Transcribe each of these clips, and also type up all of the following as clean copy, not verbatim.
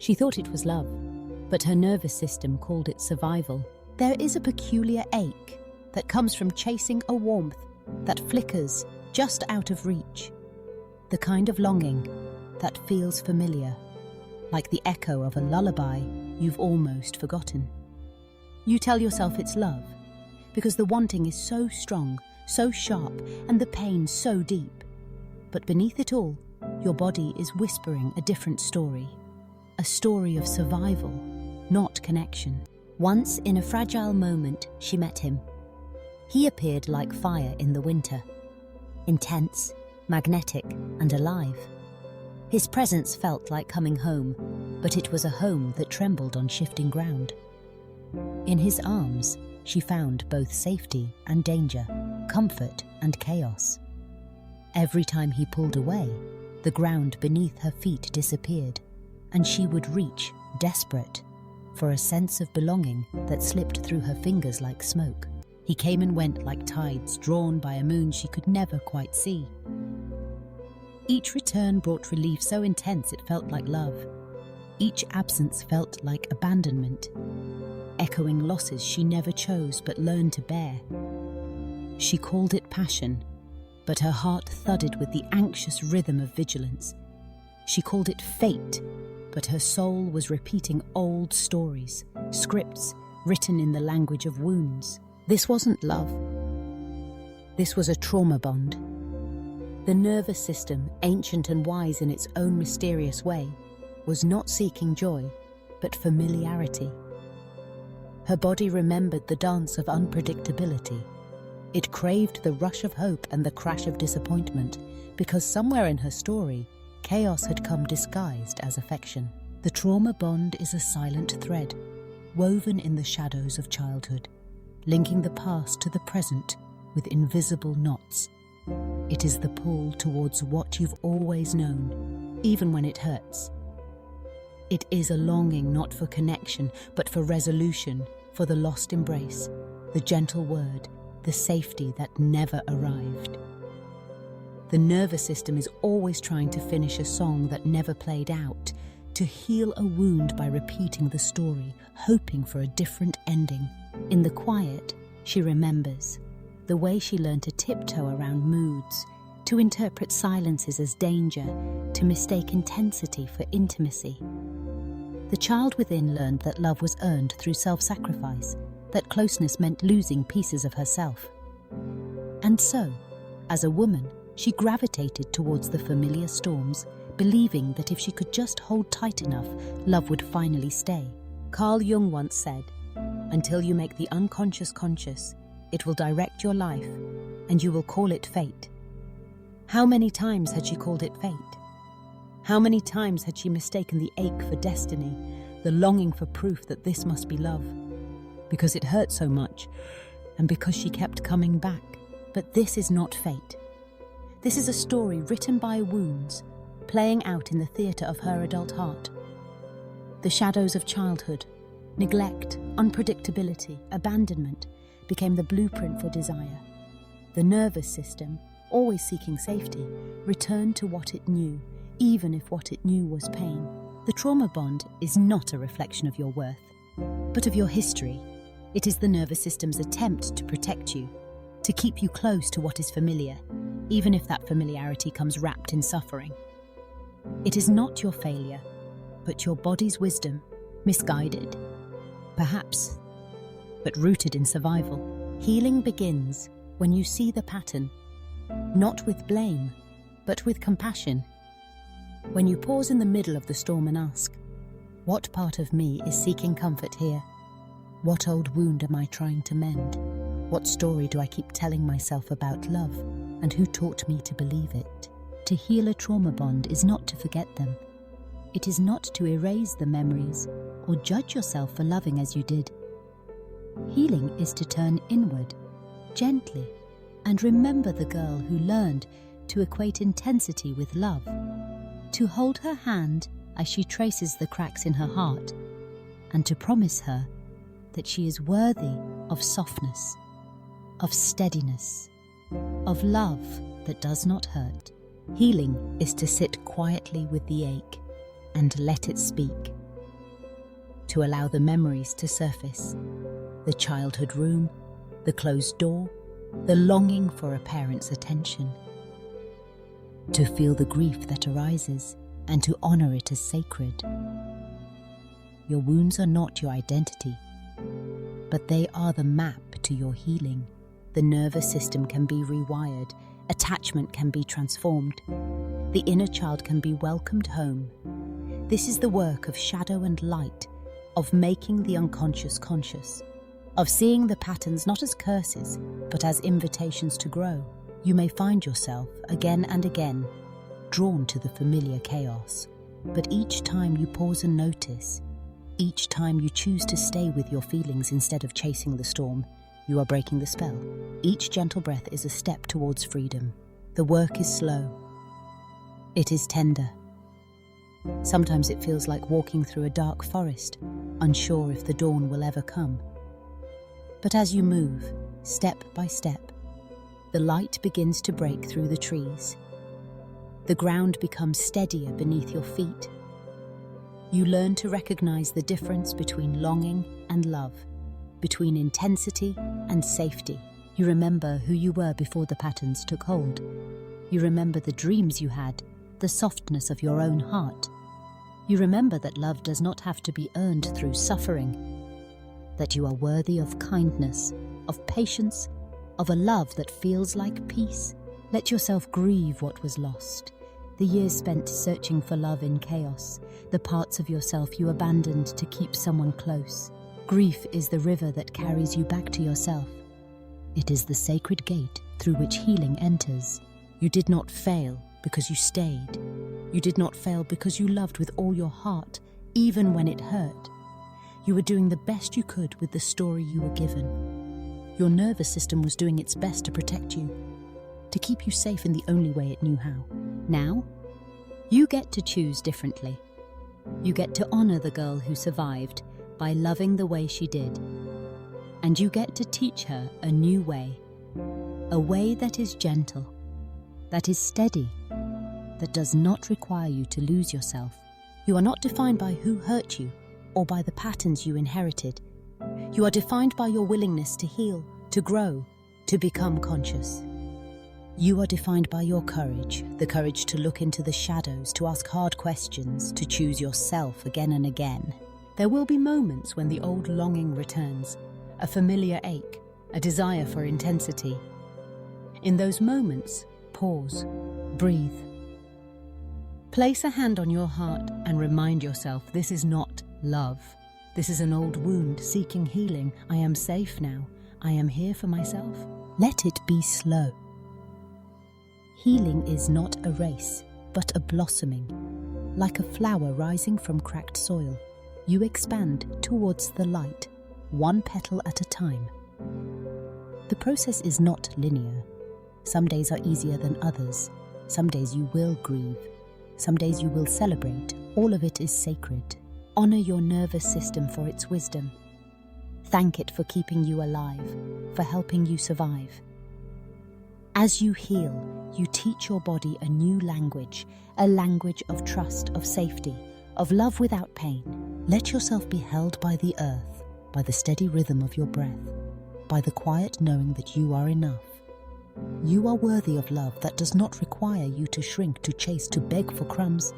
She thought it was love, but her nervous system called it survival. There is a peculiar ache that comes from chasing a warmth that flickers just out of reach. The kind of longing that feels familiar, like the echo of a lullaby you've almost forgotten. You tell yourself it's love, because the wanting is so strong, so sharp, and the pain so deep. But beneath it all, your body is whispering a different story. A story of survival, not connection. Once, in a fragile moment, she met him. He appeared like fire in the winter, intense, magnetic, and alive. His presence felt like coming home, but it was a home that trembled on shifting ground. In his arms, she found both safety and danger, comfort and chaos. Every time he pulled away, the ground beneath her feet disappeared, and she would reach, desperate, for a sense of belonging that slipped through her fingers like smoke. He came and went like tides drawn by a moon she could never quite see. Each return brought relief so intense it felt like love. Each absence felt like abandonment, echoing losses she never chose but learned to bear. She called it passion, but her heart thudded with the anxious rhythm of vigilance. She called it fate, but her soul was repeating old stories, scripts written in the language of wounds. This wasn't love. This was a trauma bond. The nervous system, ancient and wise in its own mysterious way, was not seeking joy, but familiarity. Her body remembered the dance of unpredictability. It craved the rush of hope and the crash of disappointment, because somewhere in her story, chaos had come disguised as affection. The trauma bond is a silent thread, woven in the shadows of childhood, linking the past to the present with invisible knots. It is the pull towards what you've always known, even when it hurts. It is a longing not for connection, but for resolution, for the lost embrace, the gentle word, the safety that never arrived. The nervous system is always trying to finish a song that never played out, to heal a wound by repeating the story, hoping for a different ending. In the quiet, she remembers the way she learned to tiptoe around moods, to interpret silences as danger, to mistake intensity for intimacy. The child within learned that love was earned through self-sacrifice, that closeness meant losing pieces of herself. And so, as a woman, she gravitated towards the familiar storms, believing that if she could just hold tight enough, love would finally stay. Carl Jung once said, "Until you make the unconscious conscious, it will direct your life, and you will call it fate." How many times had she called it fate? How many times had she mistaken the ache for destiny, the longing for proof that this must be love? Because it hurt so much, and because she kept coming back. But this is not fate. This is a story written by wounds, playing out in the theatre of her adult heart. The shadows of childhood, neglect, unpredictability, abandonment, became the blueprint for desire. The nervous system, always seeking safety, returned to what it knew, even if what it knew was pain. The trauma bond is not a reflection of your worth, but of your history. It is the nervous system's attempt to protect you, to keep you close to what is familiar, even if that familiarity comes wrapped in suffering. It is not your failure, but your body's wisdom, misguided, perhaps, but rooted in survival. Healing begins when you see the pattern, not with blame, but with compassion. When you pause in the middle of the storm and ask, what part of me is seeking comfort here? What old wound am I trying to mend? What story do I keep telling myself about love, and who taught me to believe it? To heal a trauma bond is not to forget them. It is not to erase the memories or judge yourself for loving as you did. Healing is to turn inward, gently, and remember the girl who learned to equate intensity with love, to hold her hand as she traces the cracks in her heart, and to promise her that she is worthy of softness, of steadiness, of love that does not hurt. Healing is to sit quietly with the ache and let it speak. to allow the memories to surface. The childhood room, the closed door, the longing for a parent's attention. To feel the grief that arises and to honor it as sacred. Your wounds are not your identity, but they are the map to your healing. The nervous system can be rewired, attachment can be transformed, the inner child can be welcomed home. This is the work of shadow and light, of making the unconscious conscious, of seeing the patterns not as curses, but as invitations to grow. You may find yourself, again and again, drawn to the familiar chaos. But each time you pause and notice, each time you choose to stay with your feelings instead of chasing the storm, you are breaking the spell. Each gentle breath is a step towards freedom. The work is slow. It is tender. Sometimes it feels like walking through a dark forest, unsure if the dawn will ever come. But as you move, step by step, the light begins to break through the trees. The ground becomes steadier beneath your feet. You learn to recognize the difference between longing and love, between intensity and safety. You remember who you were before the patterns took hold. You remember the dreams you had, the softness of your own heart. You remember that love does not have to be earned through suffering, that you are worthy of kindness, of patience, of a love that feels like peace. Let yourself grieve what was lost, the years spent searching for love in chaos, the parts of yourself you abandoned to keep someone close. Grief is the river that carries you back to yourself. It is the sacred gate through which healing enters. You did not fail because you stayed. You did not fail because you loved with all your heart, even when it hurt. You were doing the best you could with the story you were given. Your nervous system was doing its best to protect you, to keep you safe in the only way it knew how. Now, you get to choose differently. You get to honor the girl who survived by loving the way she did. And you get to teach her a new way, a way that is gentle, that is steady, that does not require you to lose yourself. You are not defined by who hurt you or by the patterns you inherited. You are defined by your willingness to heal, to grow, to become conscious. You are defined by your courage, the courage to look into the shadows, to ask hard questions, to choose yourself again and again. There will be moments when the old longing returns, a familiar ache, a desire for intensity. In those moments, pause, breathe. Place a hand on your heart and remind yourself this is not love. This is an old wound seeking healing. I am safe now. I am here for myself. Let it be slow. Healing is not a race, but a blossoming. Like a flower rising from cracked soil, you expand towards the light, one petal at a time. The process is not linear. Some days are easier than others. Some days you will grieve. Some days you will celebrate. All of it is sacred. Honor your nervous system for its wisdom. Thank it for keeping you alive, for helping you survive. As you heal, you teach your body a new language, a language of trust, of safety, of love without pain. Let yourself be held by the earth, by the steady rhythm of your breath, by the quiet knowing that you are enough. You are worthy of love that does not require you to shrink, to chase, to beg for crumbs.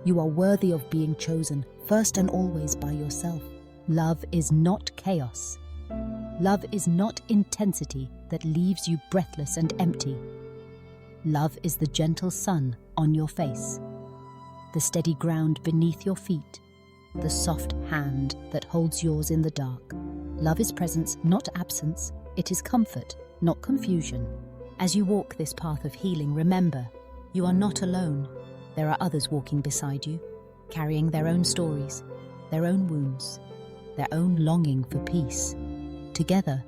You are worthy of being chosen, first and always by yourself. Love is not chaos. Love is not intensity that leaves you breathless and empty. Love is the gentle sun on your face, the steady ground beneath your feet, the soft hand that holds yours in the dark. Love is presence, not absence. It is comfort, not confusion. As you walk this path of healing, remember, you are not alone. There are others walking beside you, carrying their own stories, their own wounds, their own longing for peace. Together,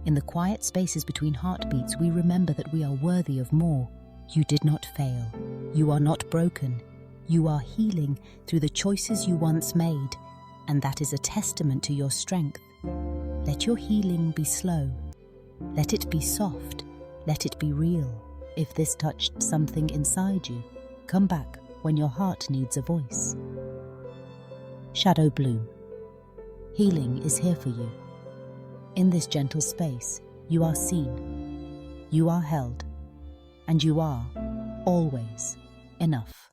in the quiet spaces between heartbeats, we remember that we are worthy of more. You did not fail. You are not broken. You are healing through the choices you once made, and that is a testament to your strength. Let your healing be slow. Let it be soft. Let it be real. If this touched something inside you, come back when your heart needs a voice. Shadow Bloom. Healing is here for you. In this gentle space, you are seen, you are held, and you are always enough.